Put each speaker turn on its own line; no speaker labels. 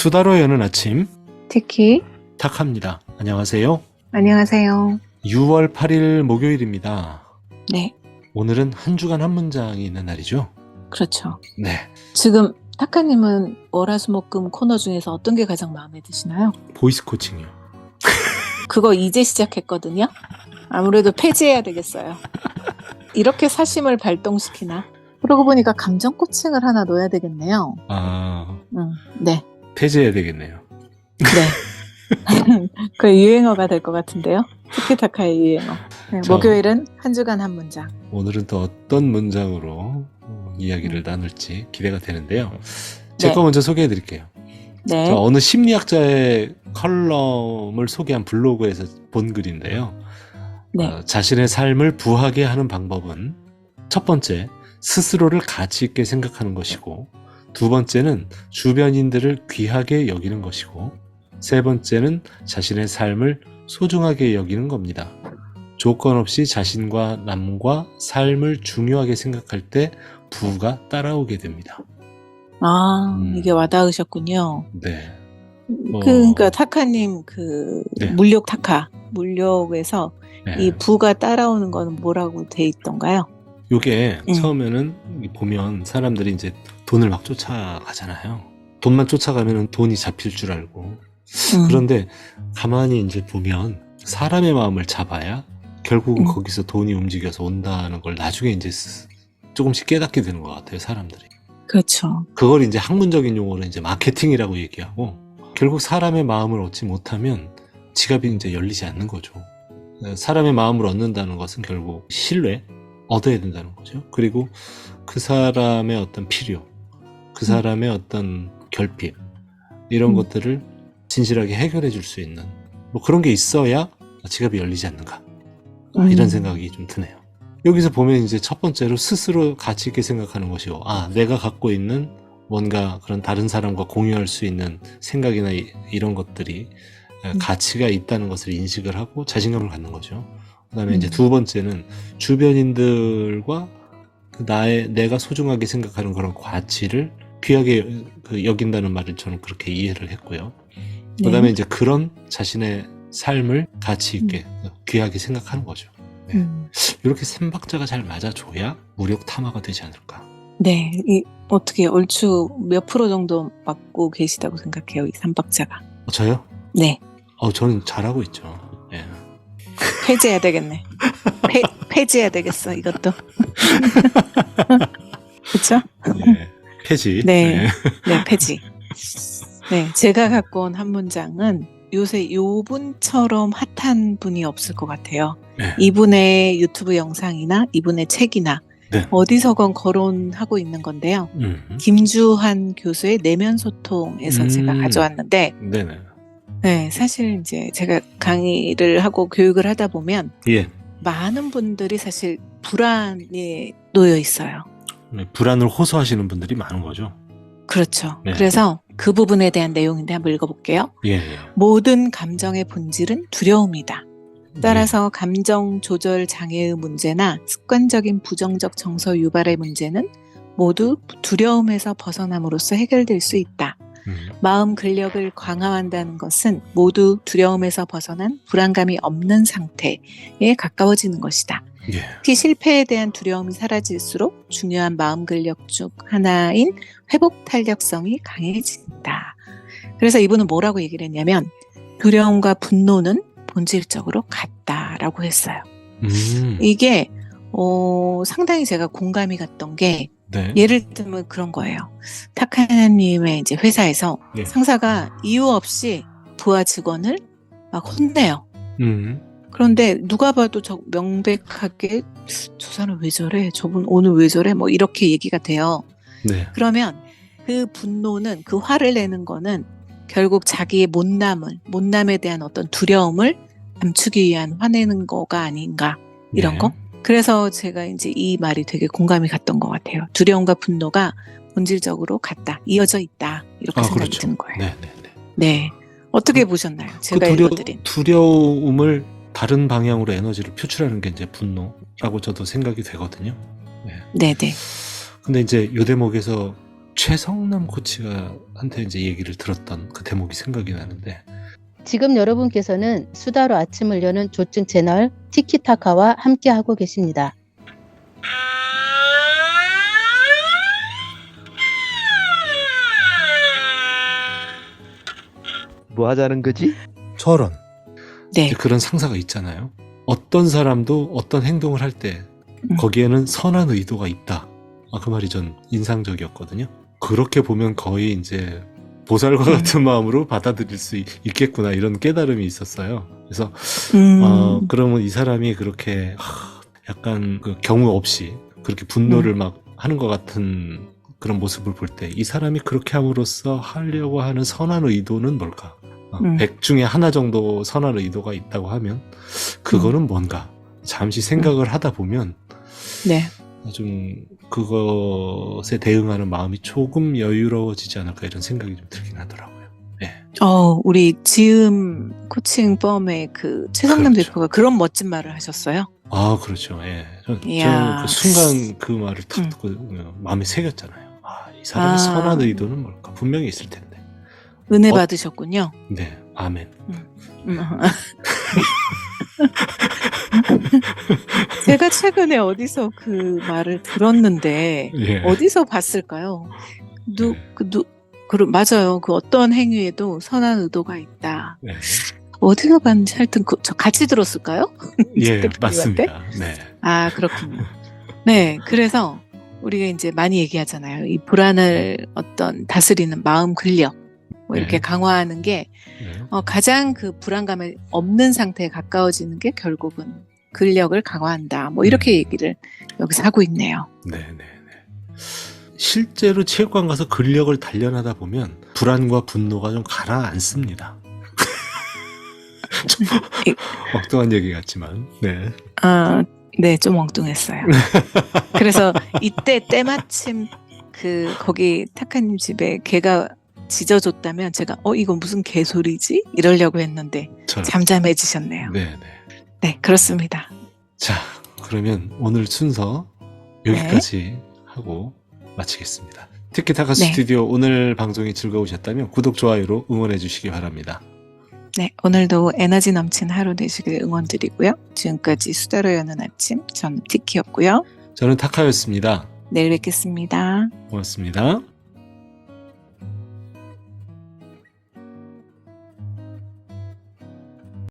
수다로 여는 아침
특히
탁합니다. 안녕하세요.
안녕하세요.
6월 8일 목요일입니다.
네,
오늘은 한 주간 한 문장이 있는 날이죠.
그렇죠.
네,
지금 타카님은 월화수목금 코너 중에서 어떤 게 가장 마음에 드시나요?
보이스 코칭이요.
그거 이제 시작했거든요. 아무래도 폐지해야 되겠어요. 이렇게 사심을 발동시키나? 그러고 보니까 감정 코칭을 하나 넣어야 되겠네요. 네,
폐지해야 되겠네요.
네. 그 유행어가 될 것 같은데요. 티키타카의 유행어. 네, 목요일은 한 주간 한 문장.
오늘은 또 어떤 문장으로 이야기를 나눌지 기대가 되는데요. 제
네.
거 먼저 소개해 드릴게요.
네,
저 어느 심리학자의 컬럼을 소개한 블로그에서 본 글인데요.
네.
자신의 삶을 부하게 하는 방법은 첫 번째, 스스로를 가치 있게 생각하는 것이고, 두 번째는 주변인들을 귀하게 여기는 것이고, 세 번째는 자신의 삶을 소중하게 여기는 겁니다. 조건 없이 자신과 남과 삶을 중요하게 생각할 때 부가 따라오게 됩니다.
이게 와닿으셨군요.
네.
그러니까 타카님
네.
물욕 타카 물욕에서
네.
이 부가 따라오는 거는 뭐라고 돼 있던가요?
요게 처음에는 보면 사람들이 이제 돈을 막 쫓아가잖아요. 돈만 쫓아가면 돈이 잡힐 줄 알고. 그런데 가만히 이제 보면 사람의 마음을 잡아야 결국은 거기서 돈이 움직여서 온다는 걸 나중에 이제 조금씩 깨닫게 되는 것 같아요, 사람들이.
그렇죠.
그걸 이제 학문적인 용어로 이제 마케팅이라고 얘기하고, 결국 사람의 마음을 얻지 못하면 지갑이 이제 열리지 않는 거죠. 사람의 마음을 얻는다는 것은 결국 신뢰, 얻어야 된다는 거죠. 그리고 그 사람의 어떤 필요, 그 사람의 어떤 결핍, 이런 것들을 진실하게 해결해 줄 수 있는 뭐 그런 게 있어야 지갑이 열리지 않는가, 이런 생각이 좀 드네요. 여기서 보면 이제 첫 번째로 스스로 가치 있게 생각하는 것이고, 내가 갖고 있는 뭔가 그런 다른 사람과 공유할 수 있는 생각이나 이런 것들이 가치가 있다는 것을 인식을 하고 자신감을 갖는 거죠. 그 다음에 이제 두 번째는 주변인들과 내가 소중하게 생각하는 그런 가치를 귀하게 여긴다는 말을 저는 그렇게 이해를 했고요. 그 다음에 이제 그런 자신의 삶을 가치 있게 귀하게 생각하는 거죠. 네. 이렇게 3박자가 잘 맞아줘야 무력 탐화가 되지 않을까.
네, 어떻게 얼추 몇 프로 정도 맞고 계시다고 생각해요, 이 3박자가?
저요?
네.
저는 잘하고 있죠. 예.
폐지해야 되겠네. 폐지해야 되겠어, 이것도. 그렇죠?
네. 폐지.
네, 네, 폐지. 네, 제가 갖고 온 한 문장은 요새 요분처럼 핫한 분이 없을 것 같아요.
네.
이분의 유튜브 영상이나 이분의 책이나
네.
어디서건 거론하고 있는 건데요. 김주한 교수의 내면 소통에서 제가 가져왔는데,
네네.
네, 사실 이제 제가 강의를 하고 교육을 하다 보면
예.
많은 분들이 사실 불안에 놓여 있어요.
불안을 호소하시는 분들이 많은 거죠.
그렇죠.
네.
그래서 그 부분에 대한 내용인데 한번 읽어볼게요.
예.
모든 감정의 본질은 두려움이다. 따라서 감정 조절 장애의 문제나 습관적인 부정적 정서 유발의 문제는 모두 두려움에서 벗어남으로써 해결될 수 있다. 마음 근력을 강화한다는 것은 모두 두려움에서 벗어난 불안감이 없는 상태에 가까워지는 것이다.
예.
특히 실패에 대한 두려움이 사라질수록 중요한 마음 근력 중 하나인 회복 탄력성이 강해진다. 그래서 이분은 뭐라고 얘기를 했냐면 두려움과 분노는 본질적으로 같다라고 했어요. 이게 상당히 제가 공감이 갔던 게,
네.
예를 들면 그런 거예요. 타카님의 이제 회사에서 상사가 이유 없이 부하 직원을 막 혼내요. 그런데 누가 봐도 명백하게 저 사람 왜 저래? 저분 오늘 왜 저래? 뭐 이렇게 얘기가 돼요.
네.
그러면 그 분노는, 그 화를 내는 거는 결국 자기의 못남에 대한 어떤 두려움을 감추기 위한 화내는 거가 아닌가, 이런 거. 그래서 제가 이제 이 말이 되게 공감이 갔던 것 같아요. 두려움과 분노가 본질적으로 같다, 이어져 있다, 이렇게 생각이
그렇죠.
드는 거예요.
네.
네. 어떻게 보셨나요? 제가 읽어드린.
두려움을 다른 방향으로 에너지를 표출하는 게 이제 분노라고 저도 생각이 되거든요.
네네.
근데 이제 요 대목에서 최성남 코치가 한테 이제 얘기를 들었던 그 대목이 생각이 나는데
지금 여러분께서는 수다로 아침을 여는 조증 채널 티키타카와 함께하고 계십니다.
뭐 하자는 거지?
저런
네.
이제 그런 상사가 있잖아요. 어떤 사람도 어떤 행동을 할 때 거기에는 선한 의도가 있다. 그 말이 전 인상적이었거든요. 그렇게 보면 거의 이제 보살과 같은 마음으로 받아들일 수 있겠구나 이런 깨달음이 있었어요. 그래서 그러면 이 사람이 그렇게 약간 그 경우 없이 그렇게 분노를 막 하는 것 같은 그런 모습을 볼 때 이 사람이 그렇게 함으로써 하려고 하는 선한 의도는 뭘까? 100 중에 하나 정도 선한 의도가 있다고 하면 그거는 뭔가 잠시 생각을 하다 보면
네.
좀 그것에 대응하는 마음이 조금 여유로워지지 않을까 이런 생각이 좀 들긴 하더라고요. 네.
우리 지음 코칭 펌의 그 최성남
그렇죠.
대표가 그런 멋진 말을 하셨어요.
그렇죠. 예. 저는
이야.
그 순간 그 말을 탁 듣고 마음에 새겼잖아요. 이 사람의 선한 의도는 뭘까? 분명히 있을 텐데.
은혜 받으셨군요.
네. 아멘.
제가 최근에 어디서 그 말을 들었는데
예.
어디서 봤을까요? 맞아요. 그 어떤 행위에도 선한 의도가 있다.
네.
어디서 봤는지 하여튼 저 같이 들었을까요?
예,
대표님한테?
맞습니다. 네.
그렇군요. 네, 그래서 우리가 이제 많이 얘기하잖아요. 이 불안을 어떤 다스리는 마음 근력 뭐 이렇게
네.
강화하는 게
네.
가장 그 불안감이 없는 상태에 가까워지는 게 결국은 근력을 강화한다. 뭐 이렇게 얘기를 여기서 하고 있네요.
네. 실제로 체육관 가서 근력을 단련하다 보면 불안과 분노가 좀 가라앉습니다. 좀 엉뚱한 얘기 같지만, 네.
네, 좀 엉뚱했어요. 그래서 이때 때마침 거기 타카님 집에 개가 짖어줬다면 제가 이거 무슨 개소리지? 이러려고 했는데 잠잠해지셨네요. 네, 그렇습니다.
자, 그러면 오늘 순서 여기까지 하고 마치겠습니다. 티키타카 스튜디오 오늘 방송이 즐거우셨다면 구독, 좋아요로 응원해 주시기 바랍니다.
네, 오늘도 에너지 넘치는 하루 되시길 응원드리고요. 지금까지 수다로 여는 아침, 저는 티키였고요.
저는 타카였습니다.
내일 뵙겠습니다.
고맙습니다.